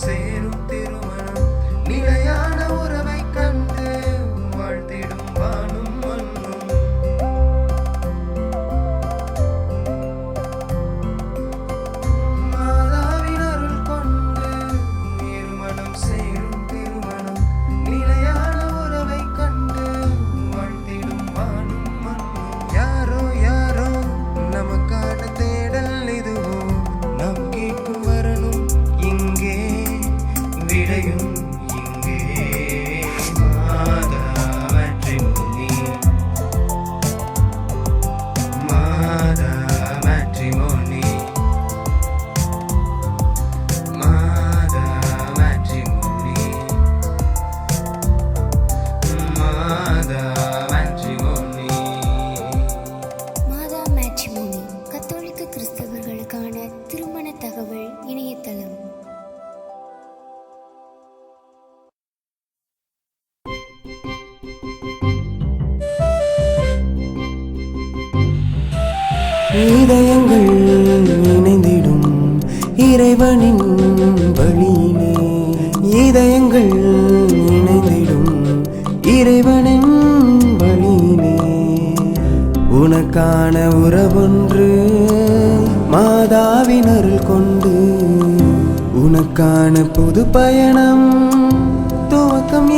சேரும் திருமணம் நிலையான உறவை கண்டு வாழ்த்திடும் வானும் மண்ணும். மாதாவின் அருள் கொண்டு இருமணம் சேரும் திருமணம் நிலையான உறவை கண்டு வாழ்த்திடும் வானும் மண்ணும். யாரோ யாரோ நமக்கான தேடல் இதுவோ, நாம் கேட்கும் வரணும் இங்கே, விடையும் இங்கே. மாதா மேட்ரிமோனி, மாதா மேட்ரிமோனி, மாதா மேட்ரிமோனி, மாதா மேட்ரிமோனி. மாதா மேட்ரிமோனி கத்தோலிக்க கிறிஸ்தவர்களுக்கான திருமண தகவல் இணையதளம். இதயங்கள் இணைந்திடும் இறைவனின் வழியிலே, இதயங்கள் இணைந்திடும் இறைவனின் வழியிலே. உனக்கான உறவொன்று மாதாவின் அருள் கொண்டு, உனக்கான புது பயணம் துவக்கம்